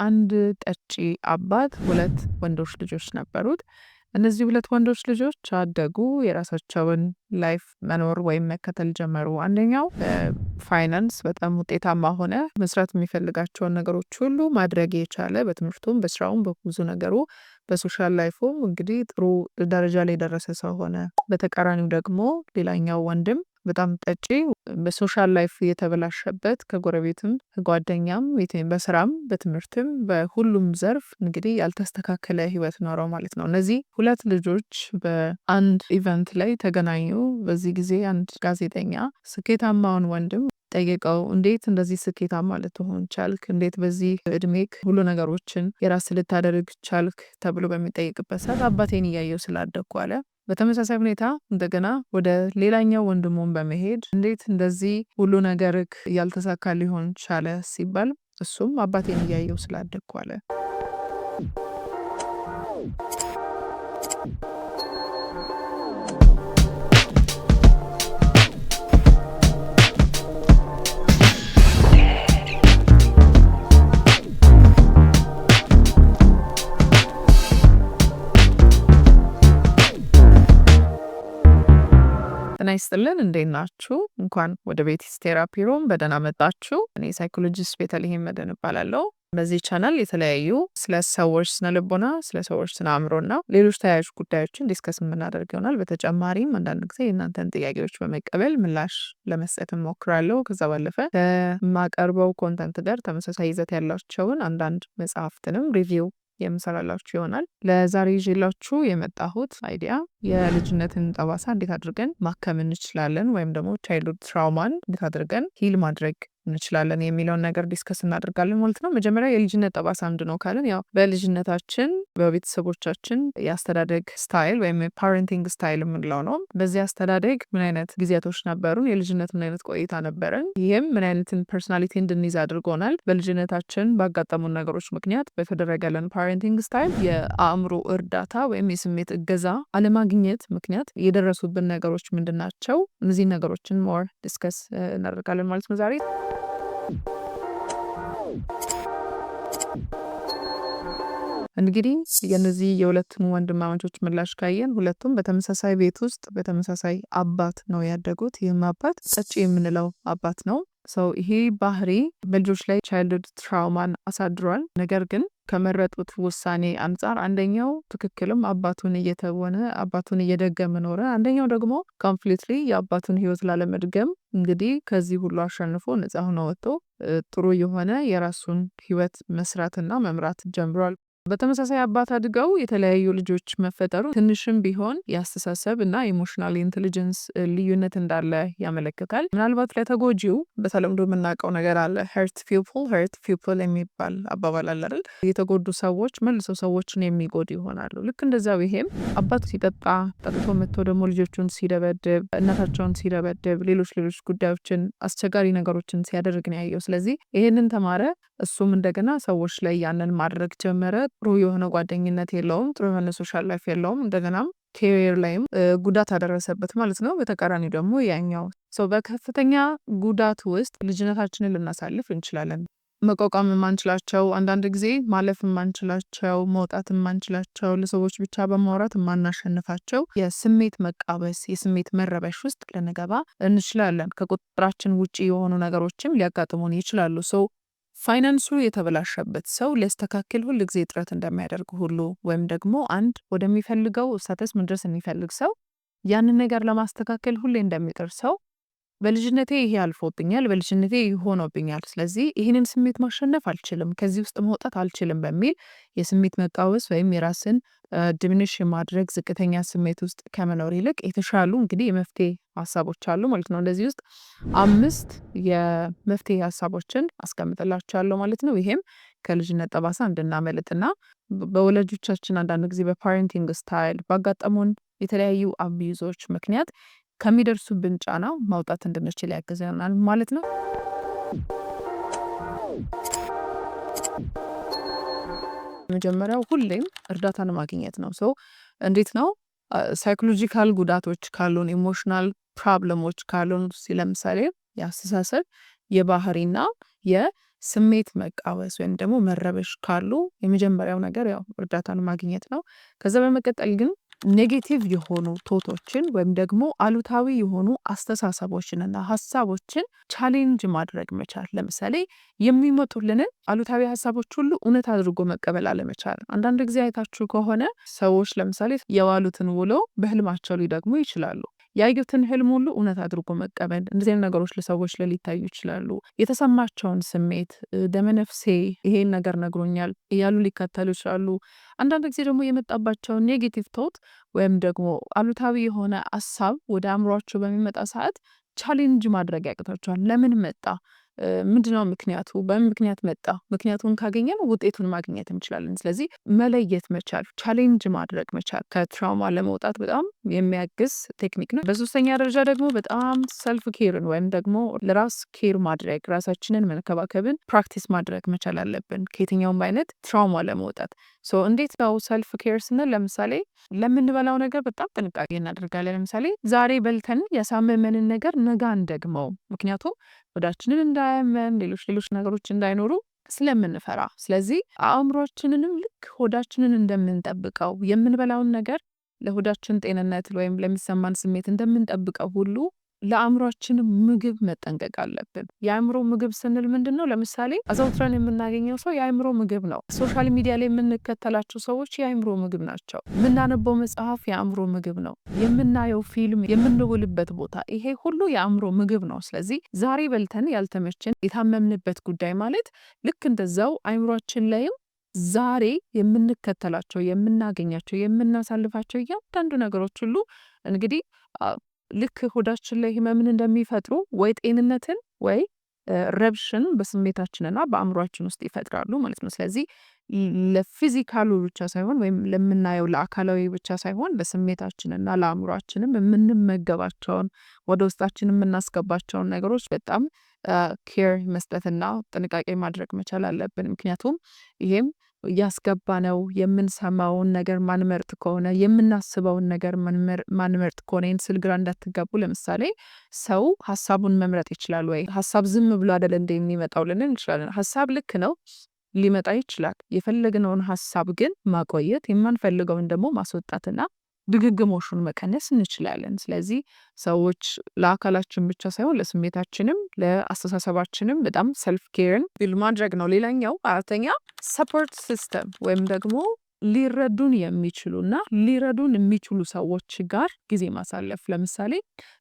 አንድ ጠጪ አባት ሁለት ወንዶች ልጆች ነበሩት። እነዚህ ሁለት ወንዶች ልጆች አደጉ፣ የራሳቸውን ላይፍ መኖር ወይም መከተል ጀመሩ። አንደኛው በፋይናንስ በጣም ውጤታማ ሆነ። መስራት የሚፈልጋቸውን ነገሮች ሁሉ ማድረግ የቻለ በትምህርቱም፣ በስራውም፣ በብዙ ነገሩ በሶሻል ላይፉም እንግዲህ ጥሩ ደረጃ ላይ የደረሰ ሰው ሆነ። በተቃራኒው ደግሞ ሌላኛው ወንድም በጣም ጠጪ፣ በሶሻል ላይፍ የተበላሸበት፣ ከጎረቤትም ከጓደኛም በስራም በትምህርትም በሁሉም ዘርፍ እንግዲህ ያልተስተካከለ ህይወት ኖረው ማለት ነው። እነዚህ ሁለት ልጆች በአንድ ኢቨንት ላይ ተገናኙ። በዚህ ጊዜ አንድ ጋዜጠኛ ስኬታማውን ወንድም ጠየቀው፣ እንዴት እንደዚህ ስኬታማ ልትሆን ቻልክ? እንዴት በዚህ እድሜክ ሁሉ ነገሮችን የራስ ልታደርግ ቻልክ? ተብሎ በሚጠይቅበት ሰዓት አባቴን እያየው ስላደግኩ አለ። በተመሳሳይ ሁኔታ እንደገና ወደ ሌላኛው ወንድሙን በመሄድ እንዴት እንደዚህ ሁሉ ነገርክ ያልተሳካ ሊሆን ቻለ ሲባል እሱም አባቴን እያየው ስላደግኩ አለ። ጤና ይስጥልን፣ እንዴት ናችሁ? እንኳን ወደ ቤቲስ ቴራፒ ሩም በደህና መጣችሁ። እኔ ሳይኮሎጂስት ቤተልሔም መድህን እባላለሁ። በዚህ ቻናል የተለያዩ ስለ ሰዎች ስነ ልቦና፣ ስለ ሰዎች ስነ አእምሮና ሌሎች ተያያዥ ጉዳዮችን ዲስከስ የምናደርግ ይሆናል። በተጨማሪም አንዳንድ ጊዜ የእናንተን ጥያቄዎች በመቀበል ምላሽ ለመስጠት እሞክራለሁ። ከዛ ባለፈ ከማቀርበው ኮንተንት ጋር ተመሳሳይ ይዘት ያላቸውን አንዳንድ መጽሐፍትንም ሪቪው የምሰራላችሁ ይሆናል። ለዛሬ ይዤላችሁ የመጣሁት አይዲያ የልጅነትን ጠባሳ እንዴት አድርገን ማከም እንችላለን ወይም ደግሞ ቻይልድሁድ ትራውማን እንዴት አድርገን ሂል ማድረግ እንችላለን የሚለውን ነገር ዲስከስ እናደርጋለን ማለት ነው። መጀመሪያ የልጅነት ጠባሳ ምንድን ነው ካልን ያው በልጅነታችን በቤተሰቦቻችን የአስተዳደግ ስታይል ወይም ፓረንቲንግ ስታይል የምንለው ነው። በዚህ አስተዳደግ ምን አይነት ጊዜያቶች ነበሩን፣ የልጅነት ምን አይነት ቆይታ ነበረን፣ ይህም ምን አይነትን ፐርሶናሊቲ እንድንይዝ አድርጎናል። በልጅነታችን ባጋጠሙን ነገሮች ምክንያት በተደረገለን ፓረንቲንግ ስታይል የአእምሮ እርዳታ ወይም የስሜት እገዛ አለማግኘት ምክንያት የደረሱብን ነገሮች ምንድን ናቸው? እነዚህ ነገሮችን ሞር ዲስከስ እናደርጋለን ማለት ነው ዛሬ። እንግዲህ የነዚህ የሁለቱን ወንድማማቾች ምላሽ ካየን ሁለቱም በተመሳሳይ ቤት ውስጥ በተመሳሳይ አባት ነው ያደጉት። ይህም አባት ጠጪ የምንለው አባት ነው። ይሄ ባህሪ በልጆች ላይ ቻይልድሁድ ትራውማን አሳድሯል። ነገር ግን ከመረጡት ውሳኔ አንጻር አንደኛው ትክክልም አባቱን እየተወነ አባቱን እየደገመ ኖረ። አንደኛው ደግሞ ኮምፕሊትሊ የአባቱን ህይወት ላለመድገም እንግዲህ ከዚህ ሁሉ አሸንፎ ነፃ ሆኖ ወጥቶ ጥሩ የሆነ የራሱን ህይወት መስራትና መምራት ጀምሯል። በተመሳሳይ አባት አድገው የተለያዩ ልጆች መፈጠሩ ትንሽም ቢሆን የአስተሳሰብ እና ኢሞሽናል ኢንቴሊጀንስ ልዩነት እንዳለ ያመለክታል። ምናልባት ለተጎጂው በተለምዶ የምናውቀው ነገር አለ፣ ሄርት ፒፕል የሚባል አባባል አለ አይደል? የተጎዱ ሰዎች መልሰው ሰዎችን የሚጎዱ ይሆናሉ። ልክ እንደዛው ይሄም አባቱ ሲጠጣ ጠጥቶ መጥቶ ደግሞ ልጆቹን ሲደበድብ፣ እናታቸውን ሲደበድብ፣ ሌሎች ጉዳዮችን አስቸጋሪ ነገሮችን ሲያደርግ ነው ያየው። ስለዚህ ይሄንን ተማረ። እሱም እንደገና ሰዎች ላይ ያንን ማድረግ ጀመረ። ጥሩ የሆነ ጓደኝነት የለውም፣ ጥሩ የሆነ ሶሻል ላይፍ የለውም። እንደገናም ኬሪየር ላይም ጉዳት አደረሰበት ማለት ነው። በተቃራኒ ደግሞ ያኛው በከፍተኛ ጉዳት ውስጥ ልጅነታችንን ልናሳልፍ እንችላለን። መቋቋም የማንችላቸው፣ አንዳንድ ጊዜ ማለፍ የማንችላቸው፣ መውጣት የማንችላቸው፣ ለሰዎች ብቻ በማውራት የማናሸንፋቸው የስሜት መቃበስ፣ የስሜት መረበሽ ውስጥ ልንገባ እንችላለን። ከቁጥጥራችን ውጭ የሆኑ ነገሮችም ሊያጋጥሙን ይችላሉ። ፋይናንሱ የተበላሸበት ሰው ሊያስተካክል ሁል ጊዜ ጥረት እንደሚያደርግ ሁሉ ወይም ደግሞ አንድ ወደሚፈልገው ስታተስ መድረስ የሚፈልግ ሰው ያንን ነገር ለማስተካከል ሁሌ እንደሚጥር ሰው በልጅነቴ ይሄ አልፎብኛል፣ በልጅነቴ ይሄ ሆኖብኛል፣ ስለዚህ ይህንን ስሜት ማሸነፍ አልችልም፣ ከዚህ ውስጥ መውጣት አልችልም በሚል የስሜት መቃወስ ወይም የራስን ዲሚኒሽ የማድረግ ዝቅተኛ ስሜት ውስጥ ከመኖር ይልቅ የተሻሉ እንግዲህ የመፍትሄ ሀሳቦች አሉ ማለት ነው። እንደዚህ ውስጥ 5 የመፍትሄ ሀሳቦችን አስቀምጥላችኋለሁ ማለት ነው። ይሄም ከልጅነት ጠባሳ እንድናመልጥና በወላጆቻችን አንዳንድ ጊዜ በፓረንቲንግ ስታይል ባጋጠሙን የተለያዩ አቢዩዞች ምክንያት ከሚደርሱብን ጫና ማውጣት እንድንችል ያግዘናል ማለት ነው። መጀመሪያው ሁሌም እርዳታን ማግኘት ነው። እንዴት ነው? ሳይኮሎጂካል ጉዳቶች ካሉን፣ ኢሞሽናል ፕሮብለሞች ካሉን፣ ለምሳሌ የአስተሳሰብ የባህሪና ስሜት መቃወስ ወይም ደግሞ መረበሽ ካሉ የመጀመሪያው ነገር ያው እርዳታን ማግኘት ነው። ከዛ በመቀጠል ግን ኔጌቲቭ የሆኑ ቶቶችን ወይም ደግሞ አሉታዊ የሆኑ አስተሳሰቦችንና ሀሳቦችን ቻሌንጅ ማድረግ መቻል። ለምሳሌ የሚመጡልንን አሉታዊ ሀሳቦች ሁሉ እውነት አድርጎ መቀበል አለመቻል። አንዳንድ ጊዜ አይታችሁ ከሆነ ሰዎች ለምሳሌ የዋሉትን ውሎ በህልማቸው ሊደግሙ ይችላሉ። ያዩትን ህልም ሁሉ እውነት አድርጎ መቀበል፣ እንደዚህ አይነት ነገሮች ለሰዎች ሊታዩ ይችላሉ። የተሰማቸውን ስሜት ደመነፍሴ ይሄን ነገር ነግሮኛል እያሉ ሊከተሉ ይችላሉ። አንዳንድ ጊዜ ደግሞ የመጣባቸውን ኔጌቲቭ ቶት ወይም ደግሞ አሉታዊ የሆነ ሀሳብ ወደ አእምሯቸው በሚመጣ ሰዓት ቻሌንጅ ማድረግ ያቅታቸዋል። ለምን መጣ? ምንድነው ምክንያቱ? በምን ምክንያት መጣ? ምክንያቱን ካገኘን ውጤቱን ማግኘት እንችላለን። ስለዚህ መለየት መቻል፣ ቻሌንጅ ማድረግ መቻል ከትራውማ ለመውጣት በጣም የሚያግዝ ቴክኒክ ነው። በሶስተኛ ደረጃ ደግሞ በጣም ሰልፍ ኬርን ወይም ደግሞ ለራስ ኬር ማድረግ ራሳችንን መንከባከብን ፕራክቲስ ማድረግ መቻል አለብን ከየትኛውም አይነት ትራውማ ለመውጣት። እንዴት ነው ሰልፍ ኬር ስንል? ለምሳሌ ለምንበላው ነገር በጣም ጥንቃቄ እናደርጋለን። ለምሳሌ ዛሬ በልተን ያሳመመንን ነገር ነገ አንደግመው። ምክንያቱም ሆዳችንን እንዳያመን ሌሎች ነገሮች እንዳይኖሩ ስለምንፈራ። ስለዚህ አእምሯችንንም ልክ ሆዳችንን እንደምንጠብቀው የምንበላውን ነገር ለሆዳችን ጤንነት ወይም ለሚሰማን ስሜት እንደምንጠብቀው ሁሉ ለአእምሯችን ምግብ መጠንቀቅ አለብን። የአእምሮ ምግብ ስንል ምንድን ነው? ለምሳሌ አዘውትረን የምናገኘው ሰው የአእምሮ ምግብ ነው። ሶሻል ሚዲያ ላይ የምንከተላቸው ሰዎች የአእምሮ ምግብ ናቸው። የምናነበው መጽሐፍ የአእምሮ ምግብ ነው። የምናየው ፊልም፣ የምንውልበት ቦታ፣ ይሄ ሁሉ የአእምሮ ምግብ ነው። ስለዚህ ዛሬ በልተን ያልተመችን የታመምንበት ጉዳይ ማለት ልክ እንደዛው አእምሯችን ላይም ዛሬ የምንከተላቸው፣ የምናገኛቸው፣ የምናሳልፋቸው እያንዳንዱ ነገሮች ሁሉ እንግዲህ ልክ ሆዳችን ላይ ህመምን እንደሚፈጥሩ ወይ ጤንነትን ወይ ረብሽን በስሜታችንና በአእምሯችን ውስጥ ይፈጥራሉ ማለት ነው። ስለዚህ ለፊዚካሉ ብቻ ሳይሆን ወይም ለምናየው ለአካላዊ ብቻ ሳይሆን ለስሜታችንና ለአእምሯችንም የምንመገባቸውን ወደ ውስጣችን የምናስገባቸውን ነገሮች በጣም ኬር መስጠትና ጥንቃቄ ማድረግ መቻል አለብን። ምክንያቱም ይሄም ያስገባነው የምንሰማውን ነገር ማንመርጥ ከሆነ የምናስበውን ነገር ማንመርጥ ከሆነ ይህን ስል ግራ እንዳትጋቡ። ለምሳሌ ሰው ሀሳቡን መምረጥ ይችላል ወይ? ሀሳብ ዝም ብሎ አይደል እንደ የሚመጣው ልንል እንችላለን። ሀሳብ ልክ ነው ሊመጣ ይችላል። የፈለግነውን ሀሳብ ግን ማቆየት፣ የማንፈልገውን ደግሞ ማስወጣትና ድግግሞሹን መቀነስ እንችላለን። ስለዚህ ሰዎች ለአካላችን ብቻ ሳይሆን ለስሜታችንም ለአስተሳሰባችንም በጣም ሰልፍ ኬርን ቢል ማድረግ ነው። ሌላኛው አራተኛ ሰፖርት ሲስተም ወይም ደግሞ ሊረዱን የሚችሉና ሊረዱን የሚችሉ ሰዎች ጋር ጊዜ ማሳለፍ። ለምሳሌ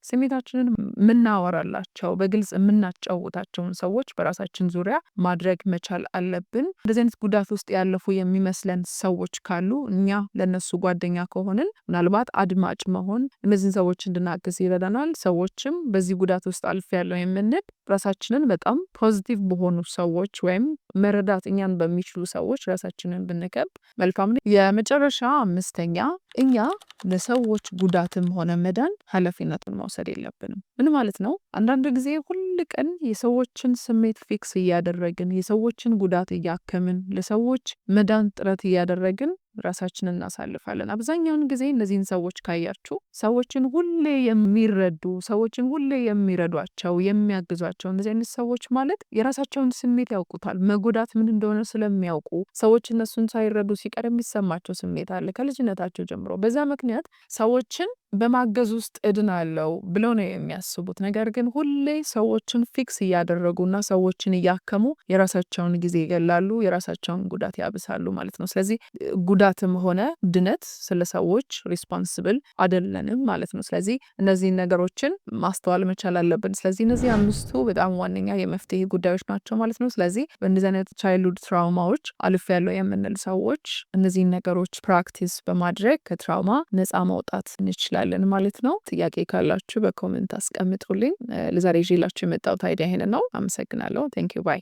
ስሜታችንን የምናወራላቸው በግልጽ የምናጫውታቸውን ሰዎች በራሳችን ዙሪያ ማድረግ መቻል አለብን። እንደዚህ አይነት ጉዳት ውስጥ ያለፉ የሚመስለን ሰዎች ካሉ እኛ ለነሱ ጓደኛ ከሆንን ምናልባት አድማጭ መሆን እነዚህን ሰዎች እንድናግዝ ይረዳናል። ሰዎችም በዚህ ጉዳት ውስጥ አልፍ ያለው የምንል ራሳችንን በጣም ፖዚቲቭ በሆኑ ሰዎች ወይም መረዳት እኛን በሚችሉ ሰዎች ራሳችንን ብንከብ መልካም። የመጨረሻ አምስተኛ እኛ ለሰዎች ጉዳትም ሆነ መዳን ኃላፊነቱን መውሰድ የለብንም። ምን ማለት ነው? አንዳንድ ጊዜ ሁል ቀን የሰዎችን ስሜት ፊክስ እያደረግን የሰዎችን ጉዳት እያከምን ለሰዎች መዳን ጥረት እያደረግን ራሳችንን እናሳልፋለን። አብዛኛውን ጊዜ እነዚህን ሰዎች ካያችሁ ሰዎችን ሁሌ የሚረዱ ሰዎችን ሁሌ የሚረዷቸው የሚያግዟቸው እንደዚህ አይነት ሰዎች ማለት የራሳቸውን ስሜት ያውቁታል። መጎዳት ምን እንደሆነ ስለሚያውቁ ሰዎች እነሱን ሳይረዱ ሲቀር የሚሰማቸው ስሜት አለ ከልጅነታቸው ጀምሮ። በዛ ምክንያት ሰዎችን በማገዝ ውስጥ እድናለው ብለው ነው የሚያስቡት። ነገር ግን ሁሌ ሰዎችን ፊክስ እያደረጉና ሰዎችን እያከሙ የራሳቸውን ጊዜ ይገላሉ፣ የራሳቸውን ጉዳት ያብሳሉ ማለት ነው። ስለዚህ ጉዳትም ሆነ ድነት ስለ ሰዎች ሪስፖንስብል አይደለንም ማለት ነው። ስለዚህ እነዚህን ነገሮችን ማስተዋል መቻል አለብን። ስለዚህ እነዚህ አምስቱ በጣም ዋነኛ የመፍትሄ ጉዳዮች ናቸው ማለት ነው። ስለዚህ በእንደዚህ አይነት ቻይልድሁድ ትራውማዎች አልፍ ያለው የምንል ሰዎች እነዚህን ነገሮች ፕራክቲስ በማድረግ ከትራውማ ነፃ ማውጣት እንችላለን ማለት ነው። ጥያቄ ካላችሁ በኮሜንት አስቀምጡልኝ። ለዛሬ ይዤላችሁ የመጣሁት አይዲያ ይሄን ነው። አመሰግናለሁ። ቴንክ ዩ ባይ